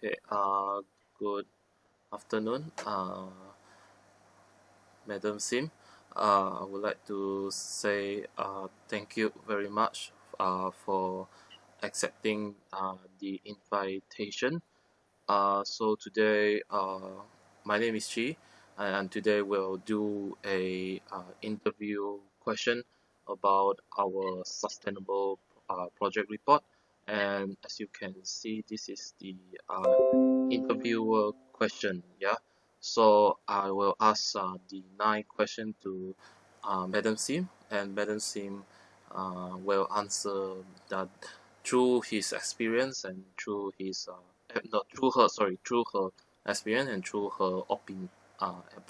Okay. Good afternoon, Madam Sim. I would like to say thank you very much for accepting the invitation. So today, my name is Chi, and today we'll do a interview question about our sustainable project report. And as you can see, this is the interviewer question. Yeah. So I will ask the 9 questions to Madam Sim, and Madam Sim will answer that through his experience and through his no, through her experience and through her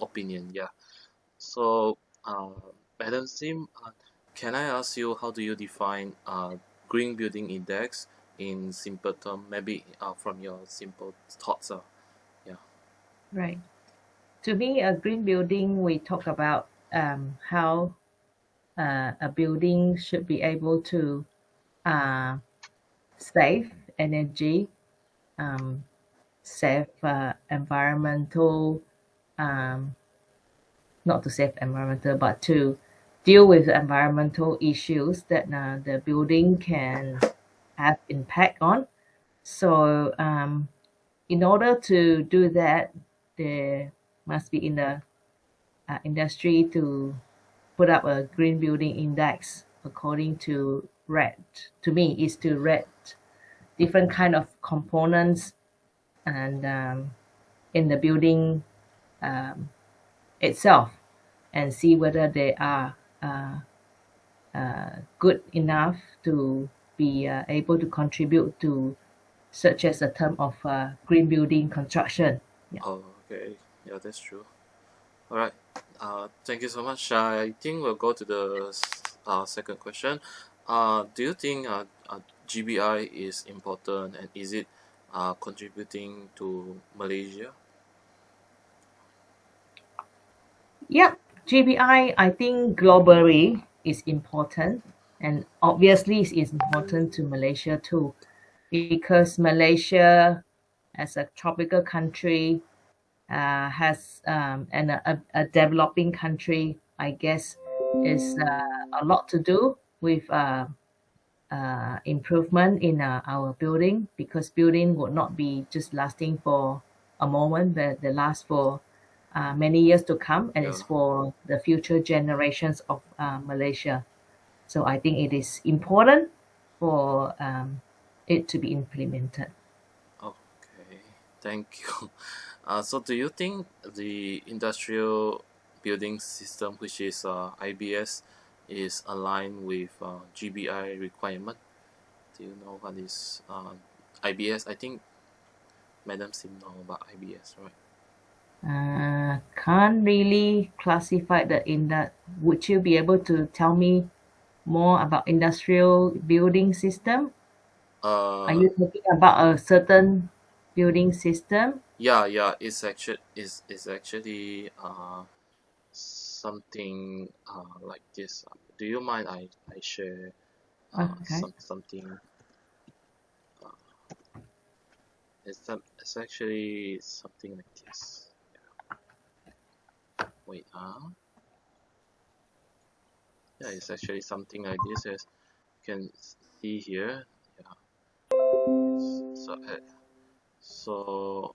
opinion. Yeah. So Madam Sim, can I ask you how do you define green building index in simple term? Maybe from your simple thoughts. Yeah. Right. To me, a green building, we talk about how a building should be able to uh, save energy, um, save environmental, um, not to save environmental, but to deal with environmental issues that the building can have impact on. So, in order to do that, there must be in the industry to put up a green building index according to rate. To me, is to rate different kind of components and in the building um, itself and see whether they are good enough to be able to contribute to such as a term of green building construction. Yeah. Oh, okay. Yeah, that's true. All right. Thank you so much. I think we'll go to the second question. Do you think GBI is important, and is it contributing to Malaysia? Yep, GBI, I think globally is important, and obviously it's important to Malaysia too, because Malaysia, as a tropical country, has and a developing country, I guess, is a lot to do with improvement in our building because building would not be just lasting for a moment, but they last for many years to come, and Yeah. it's for the future generations of Malaysia. So I think it is important for it to be implemented. Okay. Thank you. So do you think the industrial building system, which is IBS, is aligned with GBI requirement? Do you know what is IBS? I think Madam Sim know about IBS, right? Can't really classify the in that. Would you be able to tell me more about industrial building system? Are Uh, you talking about a certain building system? yeah. It's actually something like this. Do you mind I share Okay. something? Uh, it's actually something like this. Wait, yeah, it's actually something like this. As you can see here. Yeah. So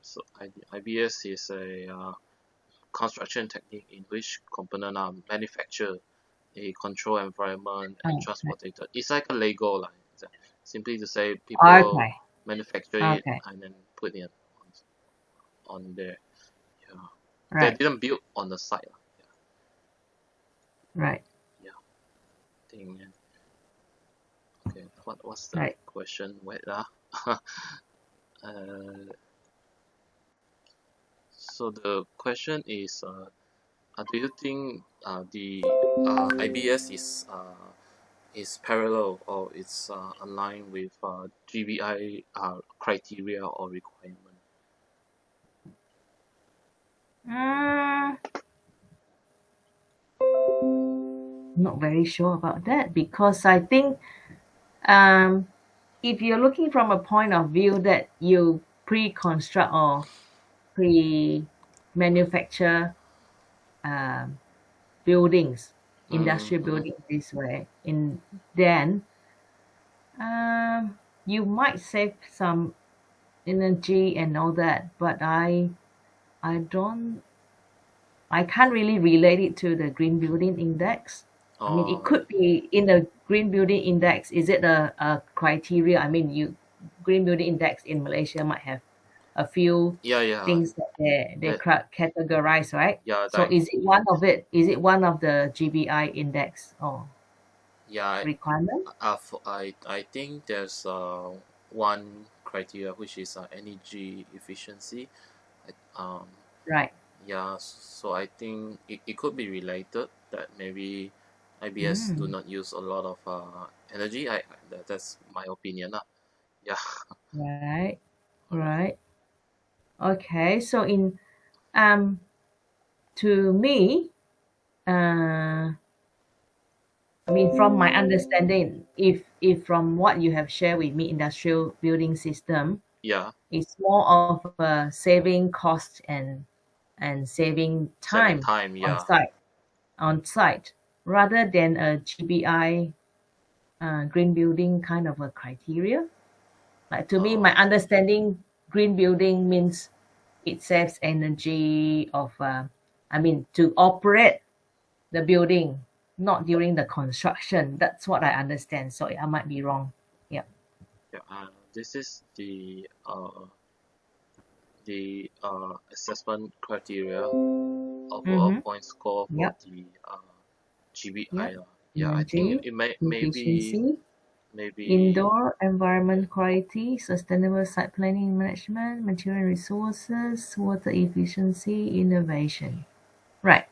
so IBS is a construction technique in which components are manufactured, a control environment and Okay. transported. It's like a Lego line. Simply to say, people Okay. manufacture it Okay. and then put it on there. Yeah, they Right. didn't build on the site. Right. Yeah, thing. Okay, what's the Right. question? Wait, uh, so the question is, do you think the IBS is parallel or it's aligned with GBI criteria or requirement? Mm, not very sure about that because I think um, if you're looking from a point of view that you pre-construct or pre-manufacture um, buildings, industrial Mm-hmm. buildings this way, then you might save some energy and all that. But I don't I can't really relate it to the green building index. I mean, it Oh, could be in the green building index. Is it a criteria? I mean, you green building index in Malaysia might have a few yeah, yeah. things that they That categorize, right? yeah, So is it one of it? Is it one of the GBI index or yeah. requirement? I think there's one criteria which is energy efficiency. Um, Right. yeah, so I think it could be related that maybe IBS do Mm, not use a lot of energy. That's my opinion. Yeah. right. All right. Right. Okay. So in um to me, uh I mean, from my understanding, if from what you have shared with me, industrial building system, Yeah. it's more of a saving cost and saving Saving time time. on Yeah. site rather than a GBI green building kind of a criteria. Like to me, my Uh, understanding, green building means it saves energy of I mean to operate the building, not during the construction. That's what I understand. So I might be wrong. Yeah. yeah. This is the assessment criteria of a Mm-hmm. point score for Yep. the GBI. Yep. Yeah, I think Energy it maybe efficiency, maybe indoor environment quality, sustainable site planning management, material resources, water efficiency, innovation. Right.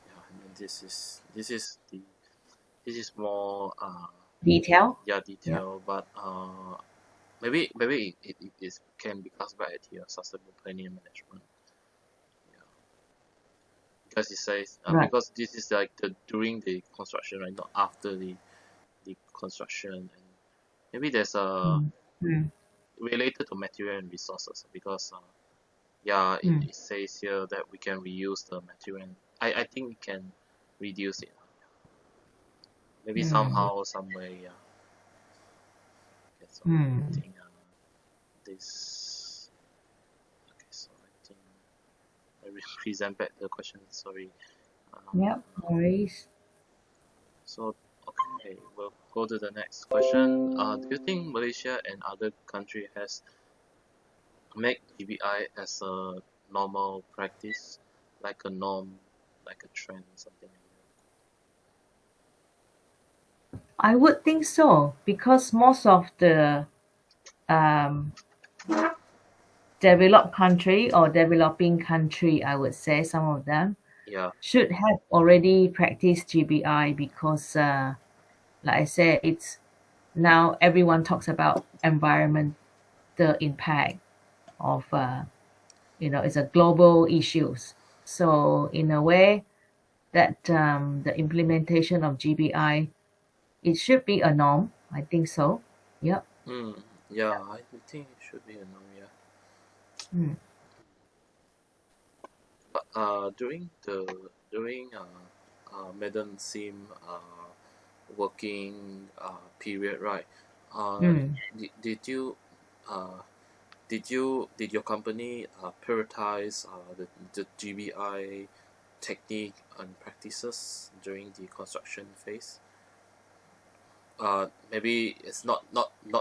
yeah. And this is more Detail. yeah Yep. detail, but maybe it is can be classified as here sustainable planning and management. Yeah, because it says Right. because this is like the during the construction, right? Not after the construction, and maybe there's a Mm. Mm. related to material and resources because yeah, Mm. it says here that we can reuse the material. I think we can reduce it. Maybe Mm. somehow, some way. Yeah. Okay, so I Mm. think this. Okay, so I think I will present back the question. Sorry. Yep. Uh, No worries. so okay, we'll go to the next question. Do you think Malaysia and other country has make GBI as a normal practice, like a norm, like a trend, something like I would think so because most of the um, developed country or developing country, I would say some of them that? Yeah. should have already practiced GBI because, like I said, it's now everyone talks about environmental impact of, it's a global issues. So in a way that the implementation of GBI, it should be a norm. I think so. Yep. Yeah, I think it should be a norm, yeah. Mm. But during Madam Sim working period, right? Mm. Did you uh did your company prioritize the GBI technique and practices during the construction phase? Maybe it's not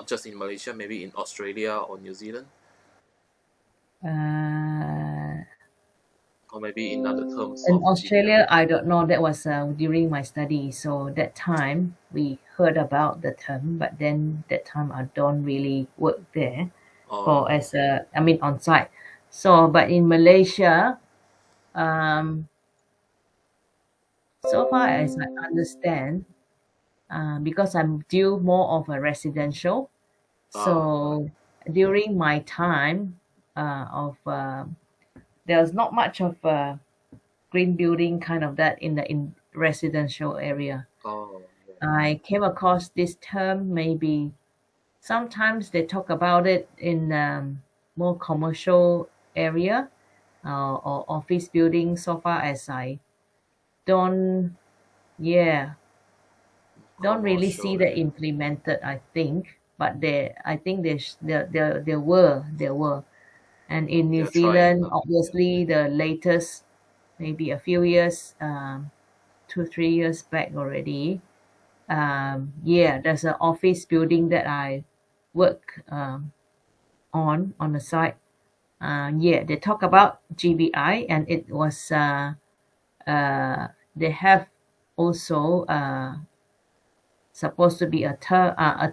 just in Malaysia, maybe in Australia or New Zealand, Uh, or maybe in other terms In of GBI. Australia, I don't know. That was during my study. So that time we heard about the term, but then that time I don't really work there for Oh, as a, I mean, on site. So, but in Malaysia, um, so far as I understand, because I'm due more of a residential. right. So during my time of, there was not much of green building kind of that in the in residential area. Oh, yeah. I came across this term maybe sometimes they talk about it in more commercial area or office building. So far as I don't, yeah, don't really see Commercial that area. implemented. I think, but I think there were, and in New They're trying Zealand, now. Yeah. obviously the latest, maybe a few years, 2 3 years back already. Yeah, there's an office building that I work on the site. Yeah, they talk about GBI, and it was they have also supposed to be a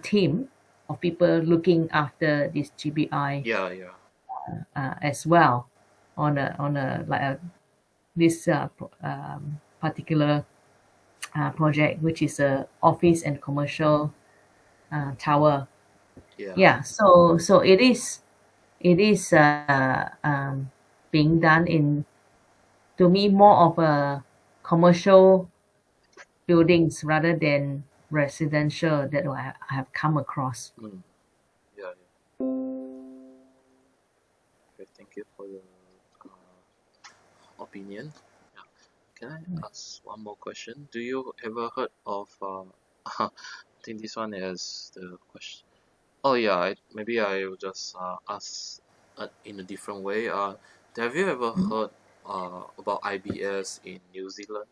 team of people looking after this GBI Yeah, yeah. as well on a like a this particular project, which is a office and commercial tower. Yeah. Yeah, so it is being done in, to me, more of a commercial buildings rather than residential that I have come across. Mm. Yeah, yeah. Okay, thank you for the opinion. Yeah. Can I ask one more question? Do you ever heard of I think this one is the question. Oh yeah, maybe I will just ask in a different way. Have you ever heard about IBS in New Zealand,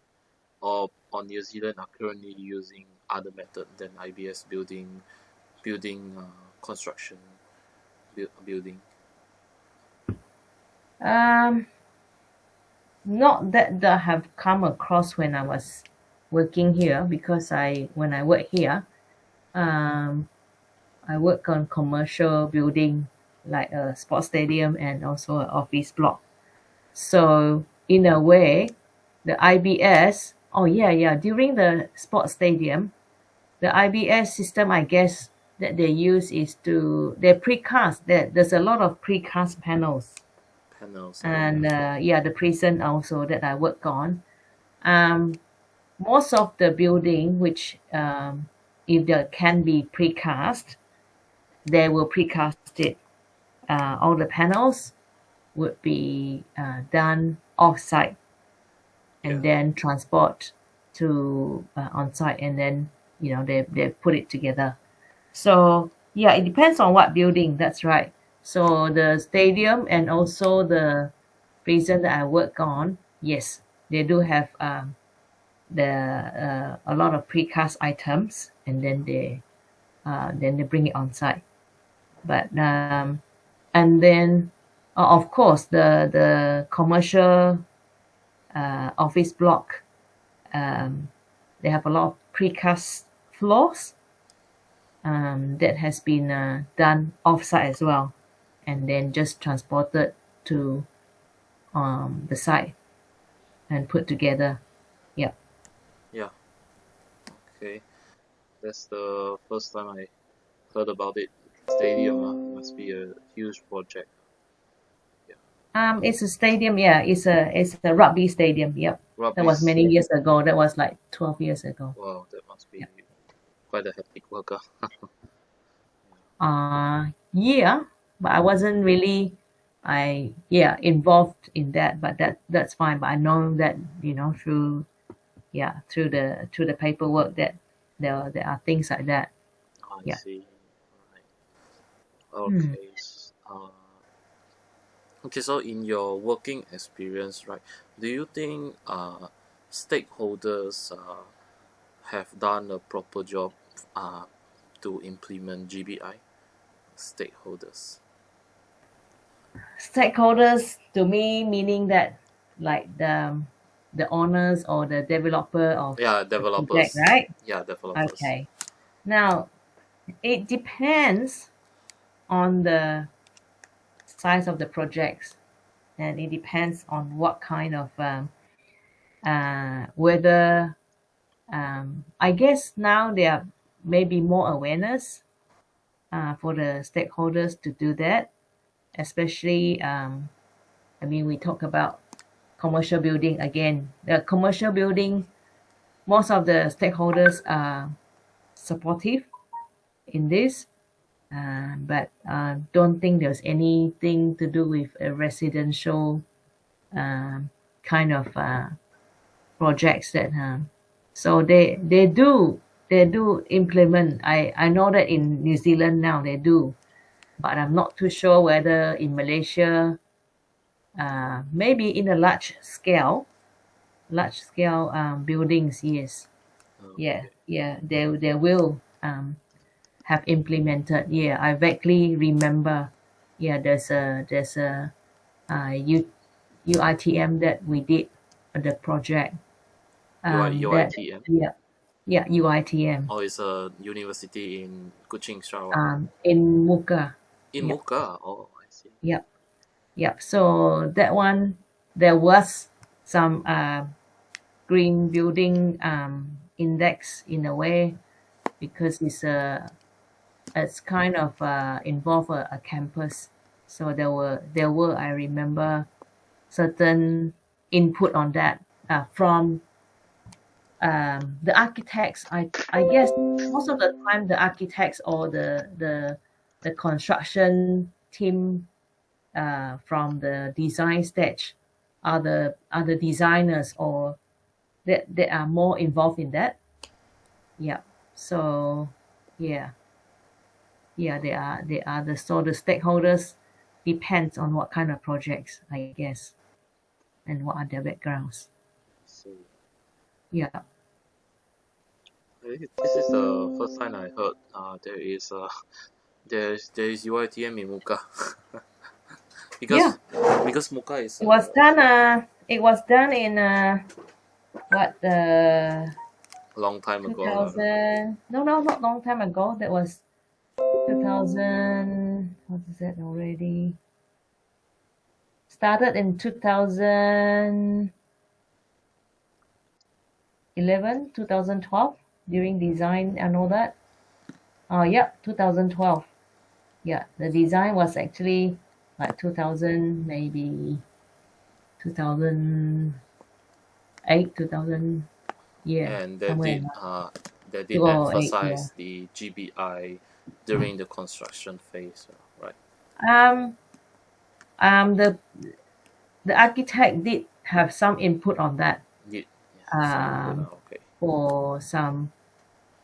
or New Zealand are currently using other method than IBS building construction building? Um, Not that I have come across when I was working here, because when I work here, um, I work on commercial building like a sports stadium and also an office block. So in a way, the IBS, oh yeah, yeah, during the sports stadium, the IBS system, I guess, that they use is they precast. There's a lot of precast panels, Panels, yeah. and yeah, the prison also that I work on. Um, Most of the building, which if they can be precast, they will precast it. All the panels would be done off-site and Yeah, then transport to on-site, and then they put it together. So yeah, it depends on what building. That's right. So the stadium and also the prison that I work on, yes, they do have a lot of precast items, and then they bring it on site. But and then of course the commercial office block, um, they have a lot of precast floors that has been done off-site as well, and then just transported to the site and put together. Yeah. yeah. Okay, that's the first time I heard about it. Stadium must be a huge project. Yeah, It's a stadium. Yeah, it's a rugby stadium. Yep, that was rugby's. many years ago. That was like 12 years ago. Wow, that must be Yeah. quite a hectic work. Yeah, but I wasn't really, involved in that. But that's fine. But I know that through, through the paperwork, that there are things like that. I Yeah. see. Hmm. Okay. Okay, so in your working experience, right, do you think stakeholders have done a proper job uh, to implement GBI? Stakeholders. Stakeholders to me meaning that, like the owners or the developer of Yeah, the project, developers. right? Yeah, developers. Okay. Now it depends on the size of the projects, and it depends on what kind of whether I guess now there are maybe more awareness for the stakeholders to do that, especially I mean, we talk about commercial building again. The commercial building, most of the stakeholders are supportive in this. but don't think there's anything to do with a residential kind of projects that so they do implement. I know that in New Zealand now they do, but I'm not too sure whether in Malaysia, maybe in a large scale buildings. Yes, Okay. they will have implemented. Yeah, I vaguely remember. Yeah, there's a UITM that we did the project. That UITM? yeah UITM Or is a university in Kuching, Sarawak? in Muka. In Yep, Muka? Oh, I see. yep, yep. So that one there was some green building index in a way because it's kind of involve a campus. So there were I remember certain input on that from the architects. I guess most of the time the architects or the construction team from the design stage are the designers or that are more involved in that. Yeah. So yeah, yeah, they are the stakeholders depends on what kind of projects, I guess, and what are their backgrounds. So Yeah. this is the first time I heard there is UITM in Muka. Yeah. because Muka is It was done in what long time ago. 2000. No, not long time ago. That was 2000. What is that already? Started in 2011, 2012 during design and all that. Oh, yeah, 2012. Yeah, the design was actually like 2000, maybe 2008, 2000. Yeah, And somewhere in they did 2008. Yeah. emphasize the GBI during the construction phase, right? Um. The architect did have some input on that. Yeah, some input. Um. Okay. For some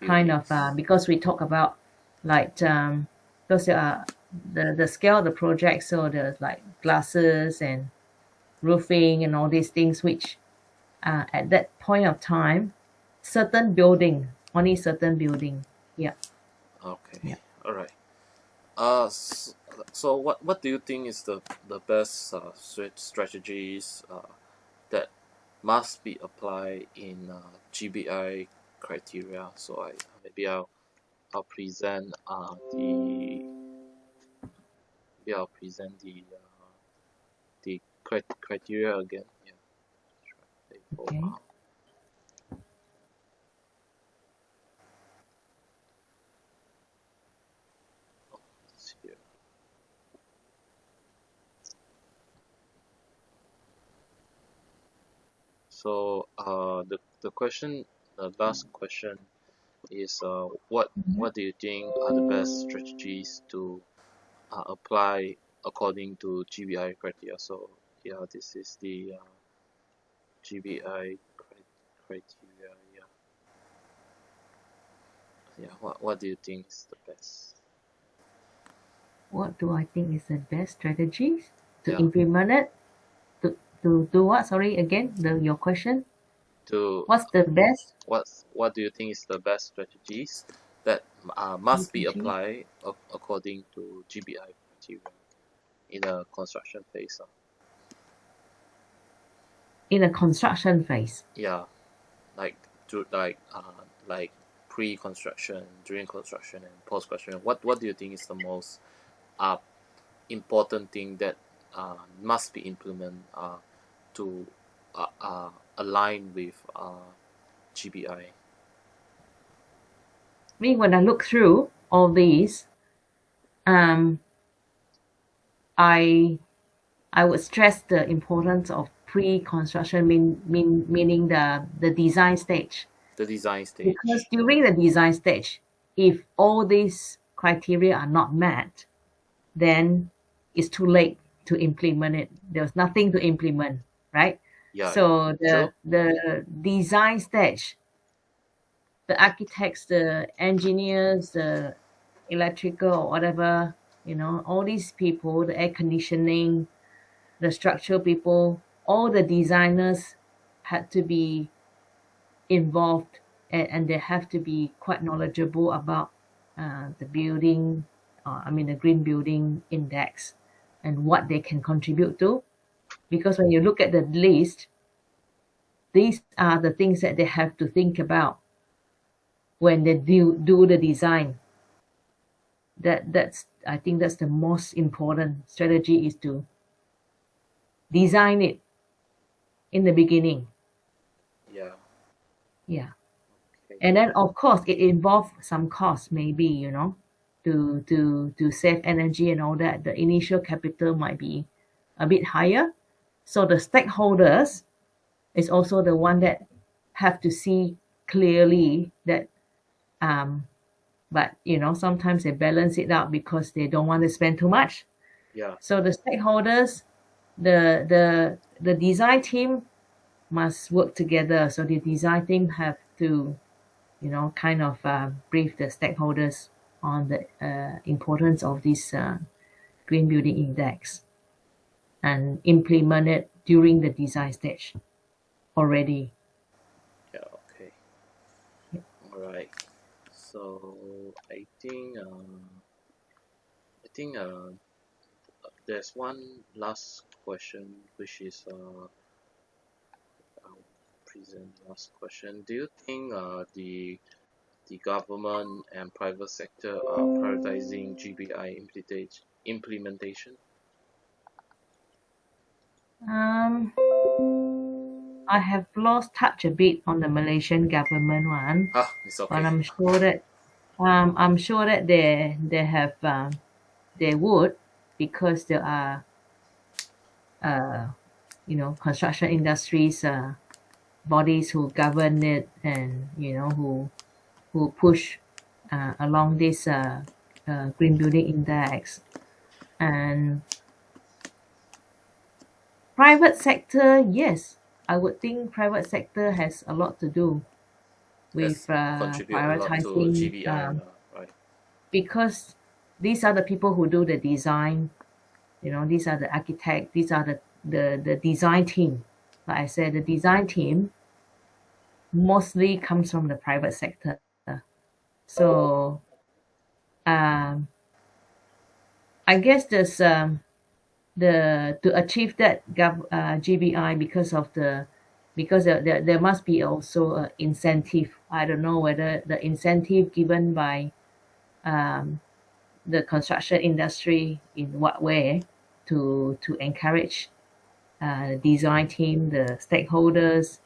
kind of Buildings. because we talk about like those are the scale of the project. So there's like glasses and roofing and all these things, which at that point of time, only certain building. Yeah, Okay. yeah. All right. So what do you think is the best strategies that must be applied in GBI criteria? So I'll present the criteria again. Yeah. Okay. It's here. So the last question is Mhm. what do you think are the best strategies to apply according to GBI criteria? So yeah, this is the GBI criteria. Yeah, yeah. What do you think is the best? What do I think is the best strategies to Yeah, implement it? To do what? Sorry, again, your question. to What's the best what do you think is the best strategies that must be strategy applied according to GBI criteria in a construction phase? in a construction phase? Yeah, like like pre-construction, during construction, and post-construction. What do you think is the most uh important thing that must be implemented to align with GBI? I mean, when I look through all these, um, I I would stress the importance of pre-construction, meaning the design stage. The design Because stage. during the design stage, if all these criteria are not met, then it's too late to implement it. There's nothing to implement, right? Yeah, yeah. So True. the design stage, the architects, the engineers, the electrical or whatever, all these people, the air conditioning, the structural people, all the designers had to be involved, and they have to be quite knowledgeable about the building, the green building index and what they can contribute to. Because when you look at the list, these are the things that they have to think about when they do the design. That's I think that's the most important strategy, is to design it in the beginning. Yeah. Yeah. Okay. And then of course it involves some cost, maybe, to save energy and all that. The initial capital might be a bit higher. So the stakeholders is also the one that have to see clearly that, but sometimes they balance it out because they don't want to spend too much. Yeah. So the stakeholders, the design team must work together. So the design team have to, kind of brief the stakeholders on the importance of this green building index and implement it during the design stage already. Yeah. Okay. All right. So I think there's one last question, which is I'll present last question. Do you think the government and private sector are prioritizing GBI implementation? Um, I have lost touch a bit on the Malaysian government one, Ah, it's but okay. I'm sure that they have they would, because there are uh, construction industries bodies who govern it, and who push along this green building index. And private sector, yes, I would think private sector has a lot to do with Has contribute a lot to prioritizing, GBI, right? because these are the people who do the design. These are the architect, these are the design team. Like I said, the design team mostly comes from the private sector. So um, I guess there's the to achieve that GBI, because there must be also a incentive. I don't know whether the incentive given by um, the construction industry, in what way to encourage the design team, the stakeholders,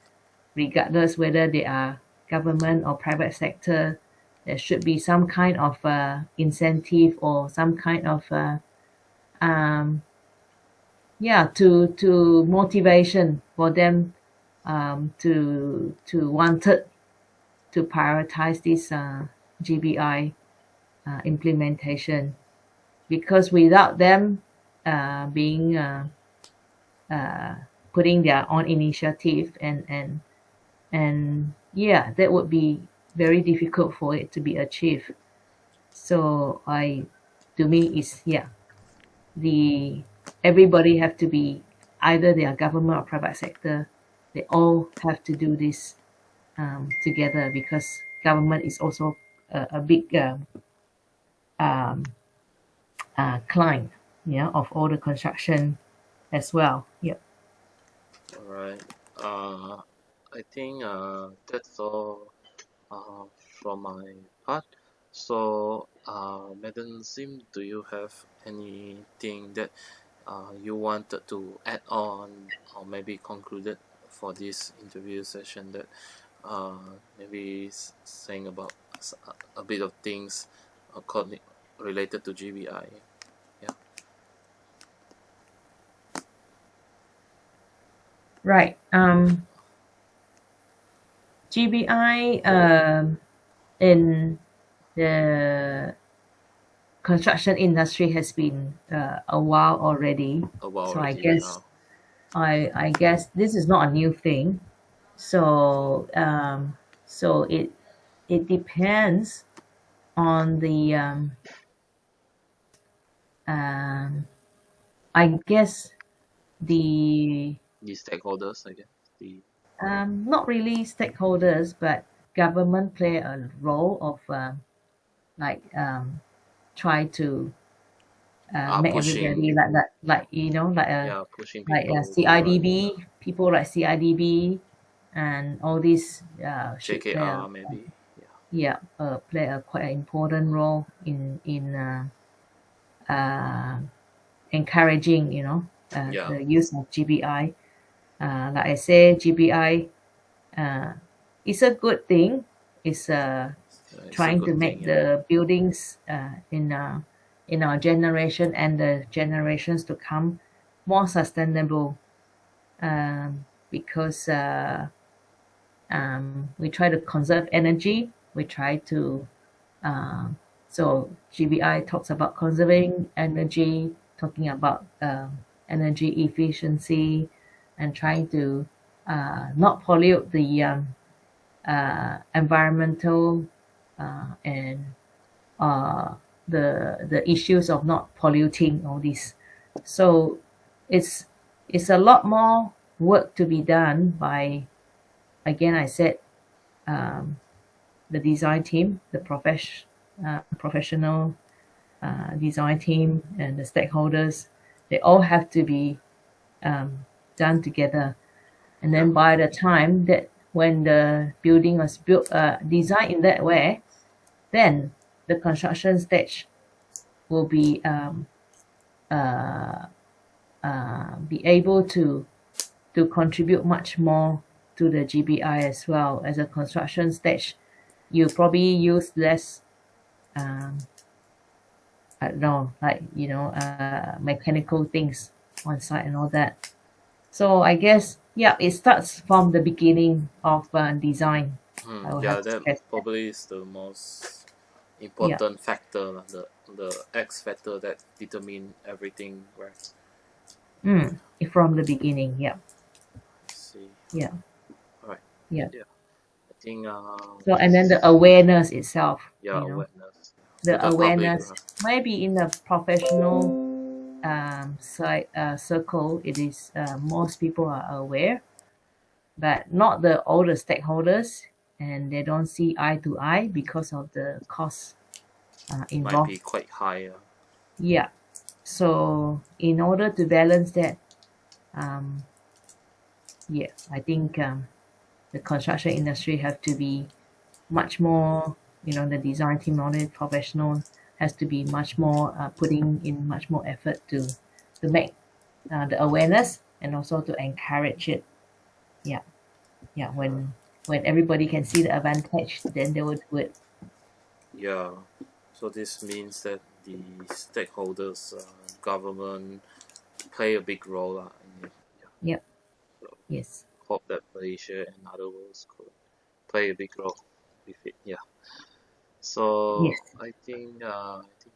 regardless whether they are government or private sector. There should be some kind of incentive, or some kind of um, yeah, to motivation for them, to wanted to prioritize this GBI implementation. Because without them being uh, putting their own initiative, and yeah, that would be very difficult for it to be achieved. So to me, is, yeah, the everybody have to be, either they are government or private sector. They all have to do this together, because government is also a big um, client, of all the construction as well. Yep. All right. I think that's all uh, from my part. So, Madam Sim, do you have anything that you wanted to add on, or maybe concluded for this interview session, that maybe saying about a bit of things related to GBI? Yeah. Right. GBI in the construction industry has been a while already. About So I already. guess I guess this is not a new thing. So so it depends on the um, I guess the The stakeholders, I guess. The not really stakeholders, but government play a role of like try to make pushing, everybody like yeah, pushing like people for CIDB, people like CIDB and all these should play a JKR maybe. Yeah, play a quite an important role in uh, encouraging yeah, the use of GBI. Like I say, GBI uh, is a good thing. It's it's a trying to good thing. make Yeah, the buildings in our generation and the generations to come more sustainable because we try to conserve energy. We try to so GBI talks about conserving energy, talking about energy efficiency, and trying to not pollute the environmental and uh, the issues of not polluting all this. So it's it's a lot more work to be done by, again I said, um, the design team, the professional design team, and the stakeholders. They all have to be done together. And yeah, then by the time that when the building was built, designed in that way, then the construction stage will uh, be able to contribute much more to the GBI as well. As a construction stage, you probably use less um, I don't know, like mechanical things on site and all that. So I guess yeah, it starts from the beginning of design. I will yeah. have to That stress that. probably is the most Yeah, important factor, lah, the X factor that determine everything, right? from the beginning. Yeah, I see. yeah, All right. yeah. Yeah, I think So and then the awareness itself, yeah, awareness to the the public, awareness maybe in the professional side circle, it is most people are aware, but not the all the stakeholders, and they don't see eye to eye because of the cost might involved. be quite high. Yeah. So in order to balance that, um, yeah, I think the construction industry have to be much more, the design team, all the professional has to be much more putting in much more effort to make the awareness and also to encourage it. Yeah, yeah. When everybody can see the advantage, then they will do it. Yeah. So this means that the stakeholders, government, play a big role in it. Yeah. Yep. So Yes. hope that Malaysia and other worlds could play a big role with it. Yeah. So Yes. I think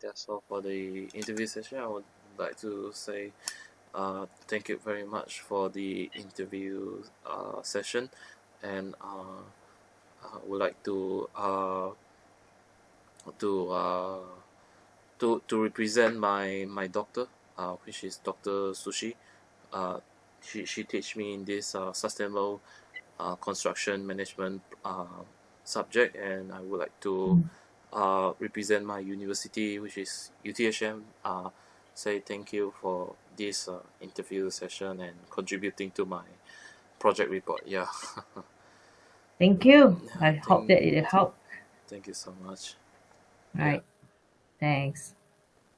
that's all for the interview session. I would like to say thank you very much for the interview session, and I would like to uh, to represent my doctor, which is Doctor Sushi. Uh, she teach me in this sustainable construction management subject, and I would like to represent my university, which is UTHM. Say thank you for this interview session and contributing to my project report. Yeah, Thank you. yeah. I hope that it helped. Thank you so much. Yeah. Right. Thanks.